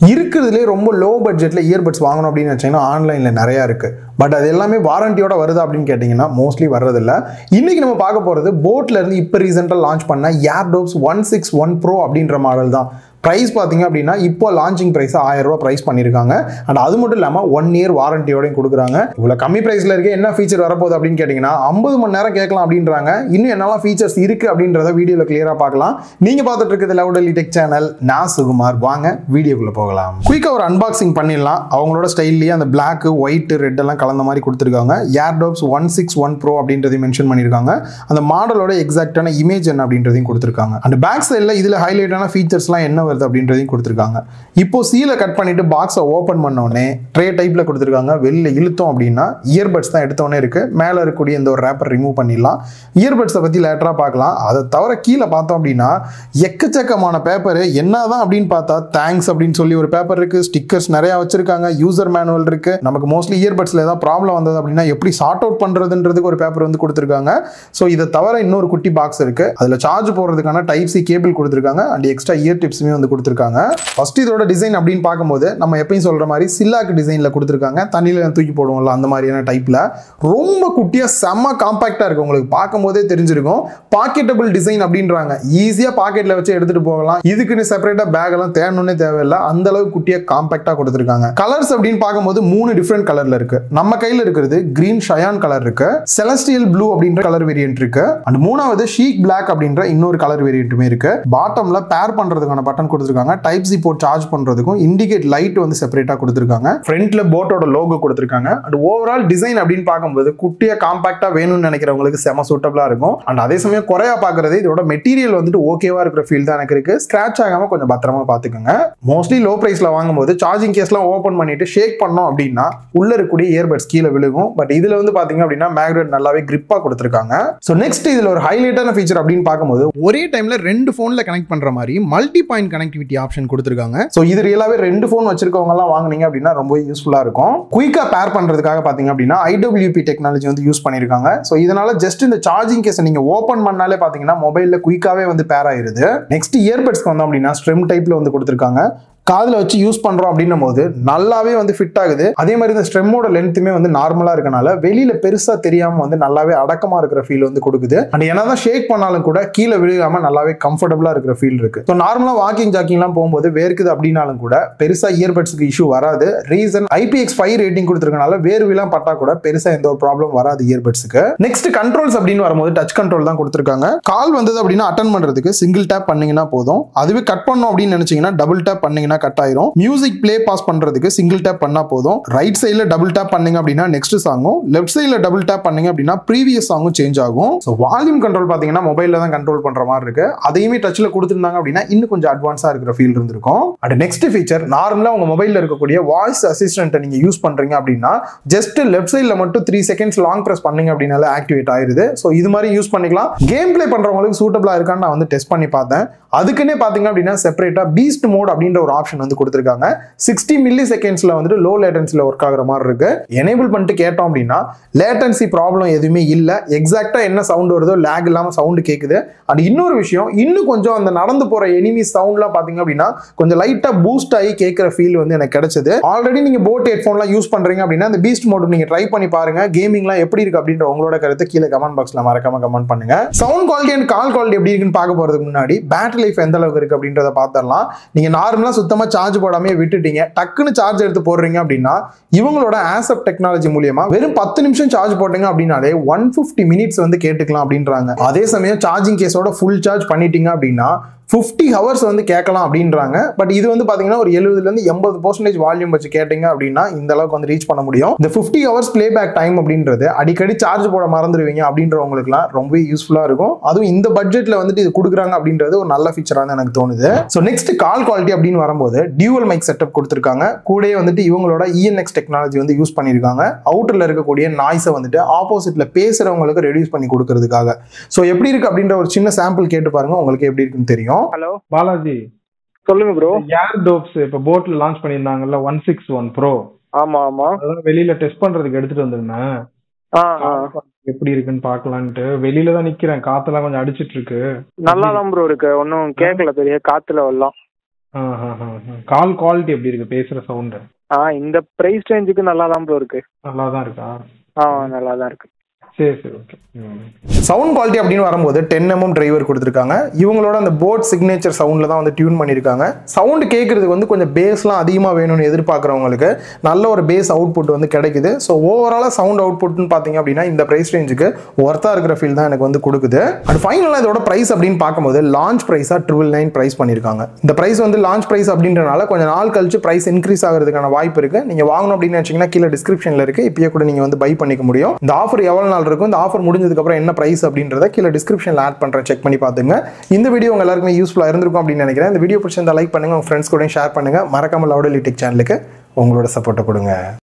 இருக்கிறதுலே ரொம்ப லோ பட்ஜெட்டில் இயர்பட்ஸ் வாங்கணும் அப்படின்னு வச்சிங்கன்னா ஆன்லைனில் நிறையா இருக்குது. பட் அது எல்லாமே வாரண்டியோட வருதா அப்படின்னு கேட்டிங்கன்னா மோஸ்ட்லி வர்றதில்ல. இன்றைக்கி நம்ம பார்க்க போகிறது போட்லேருந்து இப்போ ரீசெண்டாக லான்ச் பண்ண Airdopes 161 Pro அப்படின்ற மாடல் தான். ப்ரைஸ் பார்த்தீங்க அப்படின்னா இப்போ லான்ச்சிங் ப்ரைஸ் 1000 ரூபா ப்ரைஸ் பண்ணியிருக்காங்க. அண்ட் அது மட்டும் இல்லாமல் 1 இயர் வாரண்டியோடையும் கொடுக்குறாங்க. இவ்வளோ கம்மி ப்ரைஸில் இருக்க என்ன ஃபீச்சர் வரப்போகுது அப்படின்னு கேட்டிங்கன்னா 50 மணி நேரம் கேட்கலாம் அப்படின்றாங்க. இன்னும் என்னெல்லாம் ஃபீச்சர்ஸ் இருக்குது அப்படின்றத வீடியோவில் கிளியராக பார்க்கலாம். நீங்கள் பார்த்துட்டு இருக்கிறது லவுடலி டெக் சேனல். நான் சுகுமார். வாங்க வீடியோக்குள்ளே போகலாம். குயிக்காக ஒரு அன்பாக்சிங் பண்ணிடலாம். அவங்களோட ஸ்டைல்லேயே அந்த பிளாக், ஒயிட், ரெட் எல்லாம் கலந்த மாதிரி கொடுத்துருக்காங்க. Airdopes 161 Pro அப்படின்றதையும் மென்ஷன் பண்ணியிருக்காங்க. அந்த மாடலோட எக்ஸாக்டான இமேஜ் என்ன அப்படின்றதையும் கொடுத்துருக்காங்க. அந்த பேக் சைடில் இதில் ஹைலைட்டான ஃபீச்சர்ஸ்லாம் என்ன அப்படின்றதையும் கொடுத்திருக்காங்க. இப்போ சீலை கட் பண்ணிட்டு பாக்ஸை ஓபன் பண்ண உடனே ட்ரே டைப்ல கொடுத்திருக்காங்க. வெளியில இழுத்தோம் அப்படின்னா இயர்பட்ஸ் தான் எடுத்தோடனே இருக்கு. மேல இருக்கக்கூடிய இந்த ஒரு ரேப்பர் ரிமூவ் பண்ணிடலாம். இயர்பட்ஸை பத்தி லேட்டரா பார்க்கலாம். அதை தவிர கீழே பார்த்தோம் அப்படின்னா எக்கச்சக்கமான பேப்பர். என்னதான் அப்படின்னு பார்த்தா தேங்க்ஸ் அப்படின்னு சொல்லி ஒரு பேப்பர் இருக்கு. ஸ்டிக்கர்ஸ் நிறைய வச்சிருக்காங்க. யூசர் மேனுவல் இருக்கு. நமக்கு மோஸ்ட்லி இயர்பட்ஸ்ல ஏதாவது ப்ராப்ளம் வந்தது அப்படின்னா எப்படி சார்ட் அவுட் பண்றதுன்றதுக்கு ஒரு பேப்பர் வந்து கொடுத்திருக்காங்க. ஸோ இதை தவிர இன்னொரு குட்டி பாக்ஸ் இருக்கு. அதுல சார்ஜ் போடுறதுக்கான டைப் சி கேபிள் கொடுத்திருக்காங்க. அண்ட் எக்ஸ்ட்ரா இயர் டிப்ஸுமே வந்து கொடுத்திருக்காங்க. ஃபர்ஸ்ட் இதோட டிசைன் அப்படின்னு பார்க்கும்போது நம்ம எப்பயும் சொல்ற மாதிரி சில்லாக் டிசைன்ல கொடுத்திருக்காங்க. தண்ணியில தூக்கி போடுவோம்ல அந்த மாதிரியான டைப்ல ரொம்ப குட்டியா செம்ம காம்பாக்டா இருக்கு. உங்களுக்கு பார்க்கும்போதே தெரிஞ்சிருக்கும். பாக்கெட்டபிள் டிசைன் அப்படின்றாங்க. ஈஸியா பாக்கெட்ல வச்சு எடுத்துட்டு போகலாம். இதுக்குன்னு செப்பரேட்டா பேக் எல்லாம் தேடணும்னே தேவையில்லை. அந்த அளவுக்கு குட்டியா காம்பாக்டா கொடுத்திருக்காங்க. கலர்ஸ் அப்படின்னு பார்க்கும்போது 3 டிஃபரெண்ட் கலர்ல இருக்கு. நம்ம கையில இருக்கிறது கிரீன் ஷயான் கலர் இருக்கு, செலஸ்டியல் ப்ளூ அப்படின்ற கலர் வேரியன்ட் இருக்கு, அண்ட் மூணாவது ஷீக் பிளாக் அப்படின்ற இன்னொரு கலர் வேரியன்ட்டுமே இருக்கு. பாட்டம்ல பேர் பண்றதுக்கான பட்டன் கொடுத்திருக்காங்க. டைப் சி போர்ட் சார்ஜ் பண்றதுக்கும் இண்டிகேட் லைட் வந்து செப்பரேட்டா கொடுத்திருக்காங்க. ஃப்ரண்ட்ல போட்டோட லோகோ கொடுத்திருக்காங்க. அண்ட் ஓவரால் டிசைன் அப்படின்னு பார்க்கும்போது குட்டியா காம்பாக்டா வேணும்னு நினைக்கிறவங்களுக்கு செம சூட்டபிளா இருக்கும். அண்ட் அதே சமயம் குறையா பார்க்கறது இதோட மெட்டீரியல் வந்துட்டு ஓகேவா இருக்கிற ஃபீல் தான் எனக்கு இருக்கு. ஸ்கிராச் ஆகாம கொஞ்சம் பத்திரமா பாத்துக்கோங்க. மோஸ்ட்லி லோ பிரைஸ்ல வாங்கும்போது சார்ஜிங் கேஸ்லாம் ஓபன் பண்ணிட்டு ஷேக் பண்ணோம் அப்படின்னா உள்ள இருக்கக்கூடிய இயர்பட்ஸ் கீழே விழுகும். பட் இதுல வந்து பாத்தீங்க அப்படின்னா மேக்னெட் நல்லாவே கிரிப்பா கொடுத்திருக்காங்க. சோ நெக்ஸ்ட் இதுல ஒரு ஹைலைட்டான ஃபீச்சர் அப்படின்னு பார்க்கும்போது ஒரே டைம்ல 2 போன்ல கனெக்ட் பண்ற மாதிரி மல்டி பாயிண்ட் கனெக்டிவிட்டி ஆப்ஷன் கொடுத்திருக்காங்க. சோ இது ரியலாவே 2 போன் வச்சிருக்கவங்க எல்லாம் வாங்குனீங்க அப்படின்னா ரொம்ப யூஸ்ஃபுல்லா இருக்கும். குயிக்கா பேர் பண்றதுக்காக பாத்தீங்க அப்படின்னா IWP டெக்னாலஜி வந்து யூஸ் பண்ணிருக்காங்க. சோ இதனால ஜஸ்ட் இந்த சார்ஜிங் கேஸ் நீங்க ஓபன் பண்ணாலே பாத்தீங்கன்னா மொபைல்ல குயிக்காவே வந்து பேர் ஆயிருது. நெக்ஸ்ட் இயர்பட்ஸ்க்கு வந்தோம் அப்படின்னா ஸ்ட்ரிம் டைப்ல வந்து கொடுத்திருக்காங்க. காதுல வச்சு யூஸ் பண்றோம் அப்படின்னும் போது நல்லாவே வந்து ஃபிட் ஆகுது. அதே மாதிரி இந்த ஸ்ட்ரெம்மோட லென்த்துமே வந்து நார்மலா இருக்கனால வெளியில பெருசா தெரியாம வந்து நல்லாவே அடக்கமா இருக்கிற ஃபீல் வந்து கொடுக்குது. அண்ட் என்னதான் ஷேக் பண்ணாலும் கூட கீழே விழுகாம நல்லாவே கம்ஃபர்டபுளா இருக்கிற ஃபீல் இருக்கு. ஸோ நார்மலா வாக்கிங் ஜாக்கிங்லாம் போகும்போது வேர்க்குது அப்படின்னாலும் கூட பெருசா இயர்பட்ஸ்க்கு இஷ்யூ வராது. ரீசன் IPX5 ரேட்டிங் கொடுத்துருக்கனால வேர்விலாம் பட்டா கூட பெருசா எந்த ஒரு ப்ராப்ளம் வராது இயர்பட்ஸ்க்கு. நெக்ஸ்ட் கண்ட்ரோல்ஸ் அப்படின்னு வரும்போது டச் கண்ட்ரோல் தான் கொடுத்துருக்காங்க. கால் வந்தது அப்படின்னா அட்டன் பண்றதுக்கு சிங்கிள் டேப் பண்ணீங்கன்னா போதும். அதுவே கட் பண்ணோம் அப்படின்னு நினைச்சீங்கன்னா டபுள் டேப் பண்ணீங்கன்னா கட் ஆயிரும். மியூசிக் ப்ளே பாஸ் பண்றதுக்கு சிங்கிள் டேப் பண்ணா போதும். ரைட் சைடுல டபுள் டேப் பண்ணீங்க அப்படின்னா நெக்ஸ்ட் சாங்கும், லெஃப்ட் சைடுல டபுள் டேப் பண்ணீங்க அப்படின்னா ப்ரீவியஸ் சாங்கும் சேஞ்ச் ஆகும். சோ வால்யூம் கண்ட்ரோல் பாத்தீங்கன்னா மொபைல்ல தான் கண்ட்ரோல் பண்ற மாதிரி இருக்கு. அதையுமே டச்ல கொடுத்திருந்தாங்க அப்படின்னா இன்னும் கொஞ்சம் அட்வான்ஸா இருக்கிற ஃபீல் இருந்திருக்கும். அண்ட் நெக்ஸ்ட் ஃபீச்சர் நார்மலா உங்க மொபைல்ல இருக்கக்கூடிய வாய்ஸ் அசிஸ்டன்ட்டை நீங்க யூஸ் பண்றீங்க அப்படின்னா ஜஸ்ட் லெஃப்ட் சைடுல மட்டும் 3 செகண்ட்ஸ் லாங் பிரஸ் பண்ணீங்க அப்படின்னால ஆக்டிவேட் ஆயிருது. சோ இது மாதிரி யூஸ் பண்ணிக்கலாம். கேம் பிளே பண்றவங்களுக்கு சூட்டபிளா இருக்கான்னு நான் வந்து டெஸ்ட் பண்ணி பார்த்தேன். அதுக்குன்னே பாத்தீங்க அப்படின்னா செப்பரேட்டா பீஸ்ட் மோட் அப்படின்ற ஒரு ஆப்ஷன் வந்து கொடுத்திருக்காங்க. 60 மில்லி செகண்ட்ஸ்ல வந்துட்டு லோ லேட்டன்சில ஒர்க் ஆகுற மாதிரி இருக்கு. எனேபிள் பண்ணிட்டு கேட்டோம் அப்படின்னா லேட்டன்சி ப்ராப்ளம் எதுவுமே இல்ல. எக்ஸாக்டா என்ன சவுண்ட் வருதோ லேக் இல்லாம சவுண்ட் கேக்குது. அண்ட் இன்னொரு விஷயம், இன்னும் கொஞ்சம் அந்த நடந்து போற எனிமி சவுண்ட்லாம் பாத்தீங்க அப்படின்னா கொஞ்சம் லைட்டா பூஸ்ட் ஆகி கேட்கிற ஃபீல் வந்து எனக்கு கிடைச்சது. ஆல்ரெடி நீங்க போட் ஹெட்ஃபோன்லாம் யூஸ் பண்றீங்க அப்படின்னா அந்த பீஸ்ட் மோட் நீங்க ட்ரை பண்ணி பாருங்க. கேமிங்லாம் எப்படி இருக்கு அப்படின்ற உங்களோட கருத்தை கீழே கமெண்ட் பாக்ஸ்ல மறக்காம கமெண்ட் பண்ணுங்க. Sound quality and call quality எப்படி இருக்குன்னு பார்க்க போறதுக்கு முன்னாடி பேட்டரி லைஃப் எந்த அளவுக்கு இருக்கு அப்படின்றத பார்த்தரலாம். நீங்க நார்மலா சுத்தமா சார்ஜ் போடாம விட்டுட்டீங்க, டக்குன்னு சார்ஜ் எடுத்து போடுறீங்க அப்படின்னா இவங்களோட ஆசப் டெக்னாலஜி மூலமா வெறும் 10 நிமிஷம் சார்ஜ் போட்டீங்க அப்படின்னாலே 150 மினிட்ஸ் வந்து கேட்டுக்கலாம் அப்படின்றாங்க. அதே சமயம் சார்ஜிங் கேஸோட ஃபுல் சார்ஜ் பண்ணிட்டீங்க அப்படின்னா 50 ஹவர்ஸ் வந்து கேட்கலாம் அப்படின்றாங்க. பட் இது வந்து பாத்தீங்கன்னா ஒரு 70% 80% வால்யூம் வச்சு கேட்டீங்க அப்படின்னா இந்த அளவுக்கு வந்து ரீச் பண்ண முடியும். இந்த 50 ஹவர்ஸ் பிளேபேக் டைம் அப்படின்றது அடிக்கடி சார்ஜ் போட மறந்துடுவீங்க அப்படின்றவங்களுக்குலாம் ரொம்ப யூஸ்ஃபுல்லா இருக்கும். அதுவும் இந்த பட்ஜெட்ல வந்துட்டு இது கொடுக்குறாங்க அப்படின்றது ஒரு நல்ல ஃபீச்சரா தான் எனக்கு தோணுது. ஸோ நெக்ஸ்ட் கால் குவாலிட்டி அப்படின்னு வரும்போது டியூவல் மைக் செட்டப் கொடுத்துருக்காங்க. கூடயே வந்துட்டு இவங்களோட ENX டெக்னாலஜி வந்து யூஸ் பண்ணியிருக்காங்க. அவுட்டர்ல இருக்கக்கூடிய நாய்ஸை வந்துட்டு ஆப்போசிட்ல பேசுறவங்களுக்கு ரெடியூஸ் பண்ணி கொடுக்கறதுக்காக. ஸோ எப்படி இருக்கு அப்படின்ற ஒரு சின்ன சாம்பிள் கேட்டு பாருங்க, உங்களுக்கு எப்படி இருக்குன்னு தெரியும். ஹலோ பாலாஜி, சொல்லுங்க ப்ரோ. Airdopes இப்ப போட்ல லான்ச் பண்ணிருந்தாங்கல்ல 161 Pro. ஆமா ஆமா, அதான் வெளியில டெஸ்ட் பண்றதுக்கு எடுத்துட்டு வந்திருந்தேன். எப்படி இருக்குன்னு பாக்கலான்ட்டு வெளியில தான் நிக்கிறேன். காத்தெல்லாம் கொஞ்சம் அடிச்சிட்டு இருக்கு. நல்லா தான் ப்ரோ இருக்கு. ஒன்னும் கேட்கல, பெரிய காத்துல வரலாம். கால் குவாலிட்டி எப்படி இருக்கு, பேசுற சவுண்ட்? இந்த பிரைஸ் ரேஞ்சுக்கு நல்லா தான் ப்ரோ இருக்கு. நல்லா தான் இருக்கா? நல்லா தான் இருக்கு. சரி சரி ஓகே. சவுண்ட் குவாலிட்டி அப்படின்னு வரும்போது 10mm டிரைவர் கொடுத்துருக்காங்க. இவங்களோட அந்த போட் சிக்னேச்சர் சவுண்டில் தான் வந்து டியூன் பண்ணியிருக்காங்க. சவுண்டு கேட்குறதுக்கு வந்து கொஞ்சம் பேஸ்லாம் அதிகமாக வேணும்னு எதிர்பார்க்குறவங்களுக்கு நல்ல ஒரு பேஸ் அவுட்புட் வந்து கிடைக்குது. ஸோ ஓவராலாக சவுண்ட் அவுட்புட்னு பார்த்தீங்க அப்படின்னா இந்த ப்ரைஸ் ரேஞ்சுக்கு ஒர்த்தாக இருக்கிற ஃபீல் தான் எனக்கு வந்து கொடுக்குது. அண்ட் ஃபைனலாக இதோட ப்ரைஸ் அப்படின்னு பார்க்கும்போது லான்ச் ப்ரைஸாக 999 ப்ரைஸ் பண்ணியிருக்காங்க. இந்த ப்ரைஸ் வந்து லான்ச் ப்ரைஸ் அப்படின்றனால கொஞ்சம் நாள் கழிச்சு ப்ரைஸ் இன்க்ரீஸ் ஆகிறதுக்கான வாய்ப்பு இருக்குது. நீங்கள் வாங்கணும் அப்படின்னு நினச்சிங்கன்னா கீழே டிஸ்கிரிப்ஷனில் இருக்குது, இப்பயே கூட நீங்கள் வந்து பை பண்ணிக்க முடியும். இந்த ஆஃபர் எவ்வளோ நாள் இருக்கும், இந்த ஆஃபர் முடிஞ்சதுக்கு அப்புறம் என்ன பிரைஸ் அப்படின்றத கீழே டிஸ்கிரிப்ஷன்ல ஆட் பண்றேன், செக் பண்ணி பாத்துங்க. இந்த வீடியோ உங்க எல்லாருக்குமே யூஸ்ஃபுல்லா இருந்திருக்கும் அப்படின்னு நினைக்கிறேன். இந்த வீடியோ பிடிச்சிருந்தா லைக் பண்ணுங்க, உங்க ஃப்ரெண்ட்ஸ் கூட ஷேர் பண்ணுங்க. மறக்காம லவுடலி டெக் சேனலுக்கு உங்களோட சப்போர்ட்டை கொடுங்க.